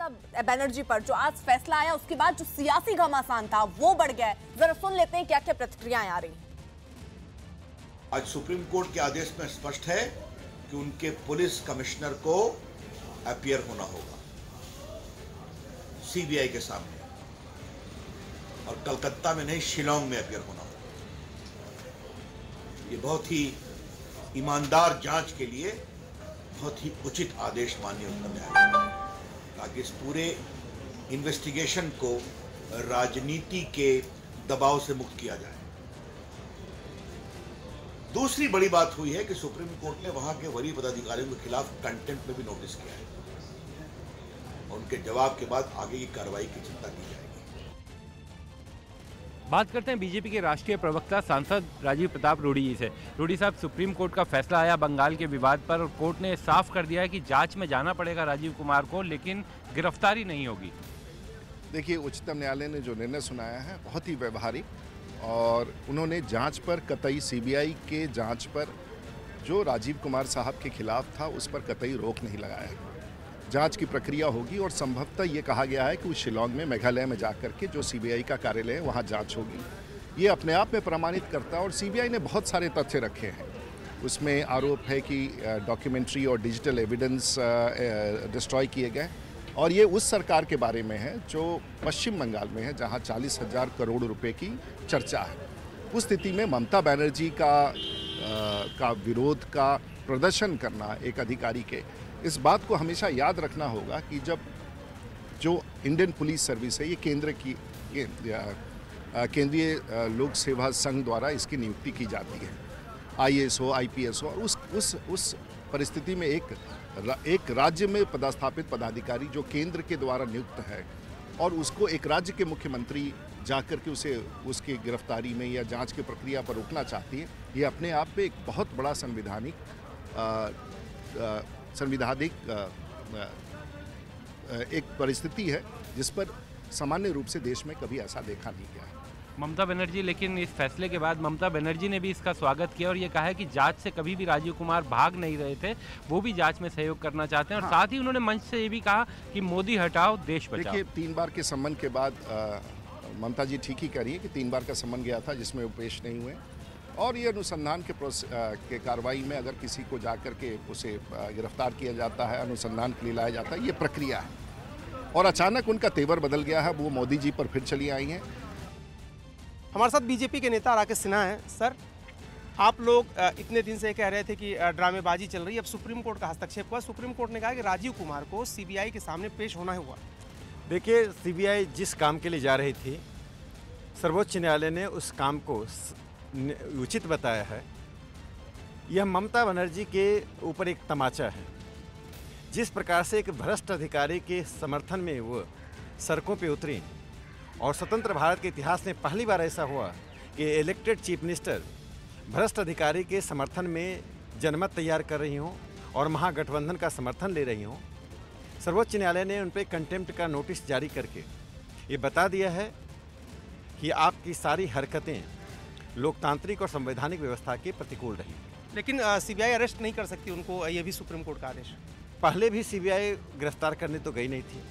ममता बनर्जी पर जो आज फैसला आया उसके बाद जो सियासी घमासान था वो बढ़ गया है। जरा सुन लेते हैं क्या क्या प्रतिक्रियाएं आ रही हैं। आज सुप्रीम कोर्ट के आदेश में स्पष्ट है कि उनके पुलिस कमिश्नर को अपीयर होना होगा सीबीआई के सामने, और कलकत्ता में नहीं शिलोंग में अपीयर होना होगा। ये बहुत ही ईमानदार जांच के लिए बहुत ही उचित आदेश माननीय उच्चतम न्यायालय ने, ताकि इस पूरे इन्वेस्टिगेशन को राजनीति के दबाव से मुक्त किया जाए। दूसरी बड़ी बात हुई है कि सुप्रीम कोर्ट ने वहां के वरीय पदाधिकारियों के खिलाफ कंटेम्प्ट में भी नोटिस किया है, और उनके जवाब के बाद आगे की कार्रवाई की चिंता की जाएगी। बात करते हैं बीजेपी के राष्ट्रीय प्रवक्ता सांसद राजीव प्रताप रूडी जी से। रूडी साहब, सुप्रीम कोर्ट का फैसला आया बंगाल के विवाद पर और कोर्ट ने साफ कर दिया है कि जांच में जाना पड़ेगा राजीव कुमार को, लेकिन गिरफ्तारी नहीं होगी। देखिए, उच्चतम न्यायालय ने जो निर्णय सुनाया है बहुत ही व्यवहारिक, और उन्होंने जांच पर कतई सीबीआई के जांच पर जो राजीव कुमार साहब के खिलाफ था उस पर कतई रोक नहीं लगाया है। जांच की प्रक्रिया होगी और संभवतः ये कहा गया है कि उस शिलोंग में मेघालय में जाकर के जो सीबीआई का कार्यालय है वहाँ जांच होगी। ये अपने आप में प्रमाणित करता है, और सीबीआई ने बहुत सारे तथ्य रखे हैं। उसमें आरोप है कि डॉक्यूमेंट्री और डिजिटल एविडेंस डिस्ट्रॉय किए गए, और ये उस सरकार के बारे में है जो पश्चिम बंगाल में है, जहाँ 40,000 करोड़ रुपए की चर्चा है। उस स्थिति में ममता बनर्जी का विरोध का प्रदर्शन करना एक अधिकारी के, इस बात को हमेशा याद रखना होगा कि जब जो इंडियन पुलिस सर्विस है, ये केंद्रीय लोक सेवा संघ द्वारा इसकी नियुक्ति की जाती है, आईएएस हो, आईपीएस हो, और उस परिस्थिति में एक राज्य में पदस्थापित पदाधिकारी जो केंद्र के द्वारा नियुक्त है, और उसको एक राज्य के मुख्यमंत्री जाकर के उसकी गिरफ्तारी में या जांच की प्रक्रिया पर रोकना चाहती है, ये अपने आप में एक बहुत बड़ा संवैधानिक एक परिस्थिति है जिस पर सामान्य रूप से देश में कभी ऐसा देखा नहीं गया है। ममता बनर्जी, लेकिन इस फैसले के बाद ममता बनर्जी ने भी इसका स्वागत किया और ये कहा है कि जांच से कभी भी राजीव कुमार भाग नहीं रहे थे, वो भी जांच में सहयोग करना चाहते हैं। और साथ ही उन्होंने मंच से ये भी कहा कि मोदी हटाओ देश बचाओ। देखिए, 3 बार के सम्मन के बाद ममता जी ठीक ही कह रही है कि 3 बार का सम्मन गया था जिसमें वो पेश नहीं हुए, और ये अनुसंधान के कार्रवाई में अगर किसी को जाकर के उसे गिरफ्तार किया जाता है, अनुसंधान के लिए लाया जाता है, ये प्रक्रिया है। और अचानक उनका तेवर बदल गया है, वो मोदी जी पर फिर चली आई हैं। हमारे साथ बीजेपी के नेता राकेश सिन्हा हैं। सर, आप लोग इतने दिन से कह रहे थे कि ड्रामेबाजी चल रही है, अब सुप्रीम कोर्ट का हस्तक्षेप हुआ। सुप्रीम कोर्ट ने कहा कि राजीव कुमार को सीबीआई के सामने पेश होना हुआ। देखिए, सीबीआई जिस काम के लिए जा रही थी, सर्वोच्च न्यायालय ने उस काम को उचित बताया है। यह ममता बनर्जी के ऊपर एक तमाचा है। जिस प्रकार से एक भ्रष्ट अधिकारी के समर्थन में वो सड़कों पे उतरी, और स्वतंत्र भारत के इतिहास में पहली बार ऐसा हुआ कि इलेक्टेड चीफ मिनिस्टर भ्रष्ट अधिकारी के समर्थन में जनमत तैयार कर रही हों और महागठबंधन का समर्थन ले रही हों। सर्वोच्च न्यायालय ने उन पर कंटेम्प्ट का नोटिस जारी करके ये बता दिया है कि आपकी सारी हरकतें लोकतांत्रिक और संवैधानिक व्यवस्था के प्रतिकूल रही। लेकिन सीबीआई अरेस्ट नहीं कर सकती उनको, ये भी सुप्रीम कोर्ट का आदेश। पहले भी सीबीआई गिरफ्तार करने तो गई नहीं थी।